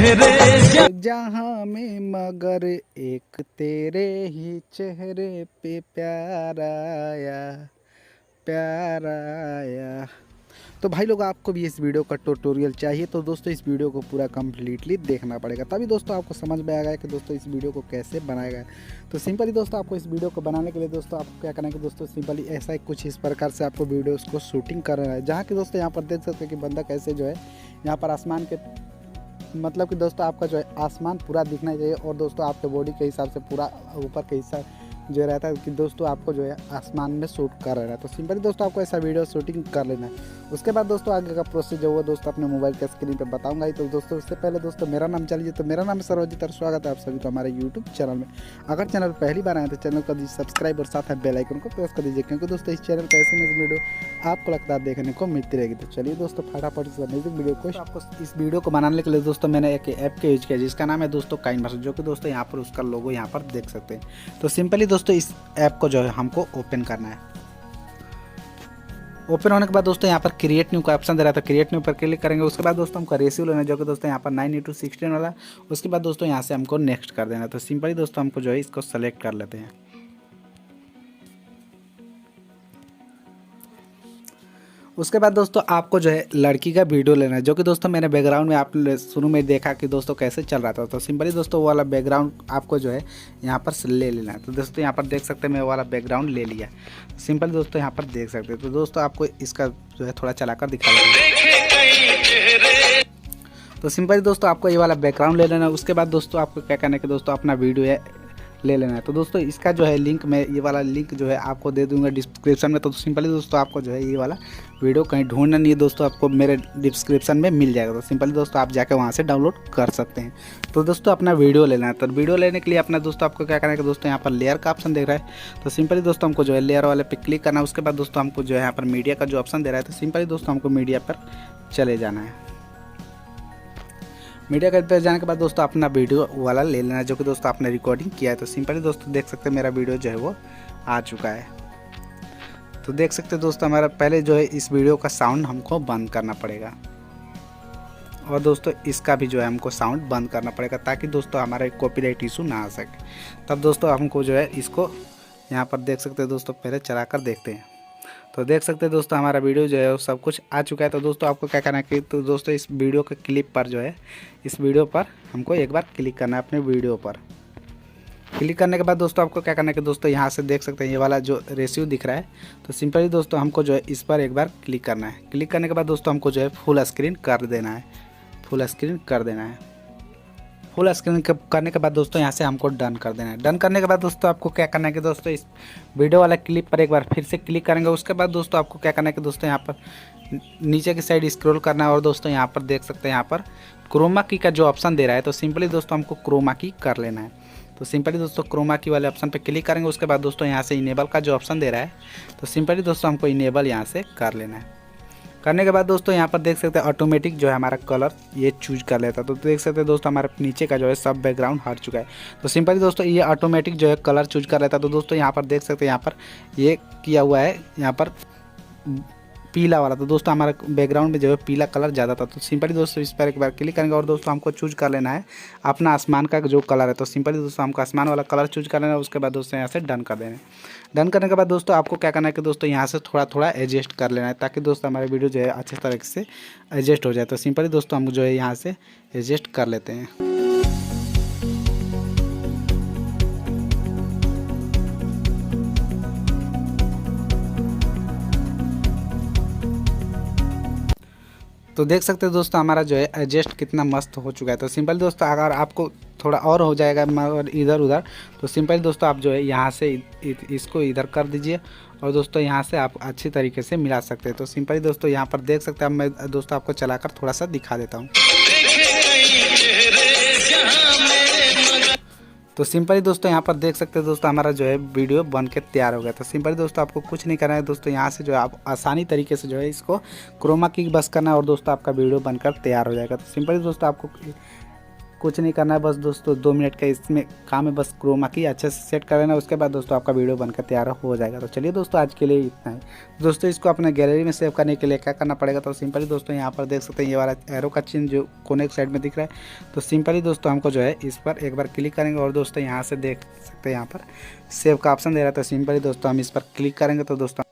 चेहरे जहाँ में मगर एक तेरे ही चेहरे पे प्यार आया, प्यार आया। तो भाई लोग, आपको भी इस वीडियो का ट्यूटोरियल चाहिए तो दोस्तों इस वीडियो को पूरा कम्प्लीटली देखना पड़ेगा, तभी दोस्तों आपको समझ में आएगा कि दोस्तों इस वीडियो को कैसे बनाया गया। तो सिंपली दोस्तों आपको इस वीडियो को बनाने के लिए दोस्तों आपको क्या करना है कि दोस्तों सिंपली ऐसा ही कुछ इस प्रकार से आपको वीडियो को शूटिंग करना है, जहाँ कि दोस्तों यहाँ पर देख सकते हैं कि बंदा कैसे जो है यहाँ पर आसमान के मतलब कि दोस्तों आपका जो है आसमान पूरा दिखना चाहिए, और दोस्तों आपके बॉडी के हिसाब से पूरा ऊपर के हिस्सा जो रहता है कि दोस्तों आपको जो है आसमान में शूट कर रहा है। तो सिंपली दोस्तों आपको ऐसा वीडियो शूटिंग कर लेना है। उसके बाद दोस्तों आगे का प्रोसेस जो है दोस्तों अपने मोबाइल के स्क्रीन पे बताऊंगा ही। तो दोस्तों उससे पहले दोस्तों मेरा नाम चलिए, तो मेरा नाम है सर्वजीत और स्वागत है आप सभी को हमारे यूट्यूब चैनल में। अगर चैनल पहली बार आए तो चैनल को दीजिए सब्सक्राइब और साथ में बेल आइकन को प्रेस कर दीजिए, क्योंकि दोस्तों इस चैनल पर ऐसे में वीडियो आपको लगातार देखने को मिलती रहेगी। तो चलिए दोस्तों फटाफट इस अमेजिंग वीडियो को आपको इस वीडियो को बनाने के लिए दोस्तों मैंने एक ऐप का यूज किया जिसका नाम है दोस्तों काइनमास्टर, जो कि दोस्तों यहाँ पर उसका लोगो यहाँ पर देख सकते हैं। तो सिंपली दोस्तों इस ऐप को जो है हमको ओपन करना है। ओपन होने के बाद दोस्तों यहाँ पर क्रिएट न्यू का ऑप्शन दे रहा है, तो क्रिएट न्यू पर क्लिक करेंगे। उसके बाद दोस्तों हमको रेशियो लेना है, जो कि दोस्तों यहाँ पर 9:16 वाला। उसके बाद दोस्तों यहाँ से हमको नेक्स्ट कर देना है। तो सिंपली दोस्तों हमको जो है इसको सेलेक्ट कर लेते हैं। उसके बाद दोस्तों आपको जो है लड़की का वीडियो लेना है, जो कि दोस्तों मैंने बैकग्राउंड में आप शुरू में देखा कि दोस्तों कैसे चल रहा था। तो सिंपली दोस्तों वो वाला बैकग्राउंड आपको जो है यहाँ पर ले लेना है। तो दोस्तों यहाँ पर देख सकते हैं मैं वो वाला बैकग्राउंड ले लिया। सिंपली दोस्तों यहाँ पर देख सकते हैं। तो दोस्तों आपको इसका जो है थोड़ा चलाकर दिखा देता हूं। तो सिंपली दोस्तों आपको ये वाला बैकग्राउंड ले लेना है। उसके बाद दोस्तों आपको क्या करना है कि दोस्तों अपना वीडियो है ले लेना है। तो दोस्तों इसका जो है लिंक मैं ये वाला लिंक जो है आपको दे दूंगा डिस्क्रिप्शन में। तो सिंपली दोस्तों आपको जो है ये वाला वीडियो कहीं ढूंढना नहीं है दोस्तों, आपको मेरे डिस्क्रिप्शन में मिल जाएगा। तो सिंपली दोस्तों आप जाके वहाँ से डाउनलोड कर सकते हैं। तो दोस्तों अपना वीडियो लेना है। तो वीडियो लेने के लिए अपना दोस्तों आपको क्या करना है कि दोस्तों यहाँ पर लेयर का ऑप्शन देख रहा है। तो सिंपली दोस्तों हमको जो है लेयर वाले पे क्लिक करना है। उसके बाद दोस्तों हमको जो है यहाँ पर मीडिया का जो ऑप्शन दे रहा है, तो सिंपली दोस्तों हमको मीडिया पर चले जाना है। मीडिया के पे जाने के बाद दोस्तों अपना वीडियो वाला ले लेना है, जो कि दोस्तों आपने रिकॉर्डिंग किया है। तो सिंपली दोस्तों देख सकते हैं मेरा वीडियो जो है वो आ चुका है। तो देख सकते हैं दोस्तों हमारा पहले जो है इस वीडियो का साउंड हमको बंद करना पड़ेगा, और दोस्तों इसका भी जो है हमको साउंड बंद करना पड़ेगा, ताकि दोस्तों हमारा कॉपीराइट इशू ना आ सके। तब दोस्तों हमको जो है इसको यहाँ पर देख सकते हैं दोस्तों पहले चला कर देखते हैं। तो देख सकते हैं दोस्तों हमारा वीडियो जो है वो सब कुछ आ चुका है। तो दोस्तों आपको क्या करना है कि तो दोस्तों इस वीडियो के क्लिप पर जो है इस वीडियो पर हमको एक बार क्लिक करना है। अपने वीडियो पर क्लिक करने के बाद दोस्तों आपको क्या करना है कि दोस्तों यहाँ से देख सकते हैं ये वाला जो रेशियो दिख रहा है। तो सिंपली दोस्तों हमको जो है इस पर एक बार क्लिक करना है। क्लिक करने के बाद दोस्तों हमको जो है फुल स्क्रीन कर देना है। फुल स्क्रीन कर देना है। फुल स्क्रीन करने के बाद दोस्तों यहाँ से हमको डन कर देना है। डन करने के बाद दोस्तों आपको क्या करना है कि दोस्तों इस वीडियो वाला क्लिप पर एक बार फिर से क्लिक करेंगे। उसके बाद दोस्तों आपको क्या करना है कि दोस्तों यहाँ पर नीचे की साइड स्क्रॉल करना है, और दोस्तों यहाँ पर देख सकते हैं यहाँ पर क्रोमा की का जो ऑप्शन दे रहा है। तो सिंपली दोस्तों हमको क्रोमा की कर लेना है। तो सिंपली दोस्तों क्रोमा की वाले ऑप्शन पर क्लिक करेंगे। उसके बाद दोस्तों यहाँ से इनेबल का जो ऑप्शन दे रहा है, तो सिंपली दोस्तों हमको इनेबल यहाँ से कर लेना है। करने के बाद दोस्तों यहाँ पर देख सकते हैं ऑटोमेटिक जो है हमारा कलर ये चूज कर लेता है। तो देख सकते हैं दोस्तों हमारे नीचे का जो है सब बैकग्राउंड हट चुका है। तो सिंपली दोस्तों ये ऑटोमेटिक जो है कलर चूज कर लेता है। तो दोस्तों यहाँ पर देख सकते हैं यहाँ पर ये किया हुआ है यहाँ पर पीला वाला। तो दोस्तों हमारा बैकग्राउंड में जो है पीला कलर ज़्यादा था। तो सिंपली दोस्तों इस पर एक बार क्लिक करेंगे, और दोस्तों हमको चूज कर लेना है अपना आसमान का जो कलर है। तो सिंपली दोस्तों हमको आसमान वाला कलर चूज कर लेना है। उसके बाद दोस्तों यहाँ से डन कर देना है। डन करने के बाद दोस्तों आपको क्या करना है कि दोस्तों यहाँ से थोड़ा थोड़ा एडजस्ट कर लेना है, ताकि दोस्तों हमारे वीडियो जो है अच्छे तरीके से एडजस्ट हो जाए। तो सिंपली दोस्तों हम जो है यहाँ से एडजस्ट कर लेते हैं। तो देख सकते हैं दोस्तों हमारा जो है एडजस्ट कितना मस्त हो चुका है। तो सिंपल दोस्तों अगर आपको थोड़ा और हो जाएगा इधर उधर, तो सिंपल दोस्तों आप जो है यहाँ से इसको इधर कर दीजिए, और दोस्तों यहाँ से आप अच्छी तरीके से मिला सकते हैं। तो सिंपली दोस्तों यहाँ पर देख सकते हैं, मैं दोस्तों आपको चलाकर थोड़ा सा दिखा देता हूँ। तो सिंपली दोस्तों यहाँ पर देख सकते हैं दोस्तों हमारा जो है वीडियो बन के तैयार हो गया। तो सिंपली दोस्तों आपको कुछ नहीं करना है दोस्तों, यहाँ से जो है आप आसानी तरीके से जो है इसको क्रोमा की बस करना है, और दोस्तों आपका वीडियो बनकर तैयार हो जाएगा। तो सिंपली दोस्तों आपको कुछ नहीं करना है, बस दोस्तों 2 मिनट का इसमें काम है, बस क्रोमा की अच्छे से सेट कर लेना। उसके बाद दोस्तों आपका वीडियो बनकर तैयार हो जाएगा। तो चलिए दोस्तों आज के लिए इतना ही। दोस्तों इसको अपने गैलरी में सेव करने के लिए क्या करना पड़ेगा, तो सिंपली दोस्तों यहाँ पर देख सकते हैं ये वाला एरो का चिन्ह जो कोने की साइड में दिख रहा है। तो सिंपली दोस्तों हमको जो है इस पर एक बार क्लिक करेंगे और दोस्तों यहाँ से देख सकते हैं यहाँ पर सेव का ऑप्शन दे रहा है। तो सिंपली दोस्तों हम इस पर क्लिक करेंगे तो दोस्तों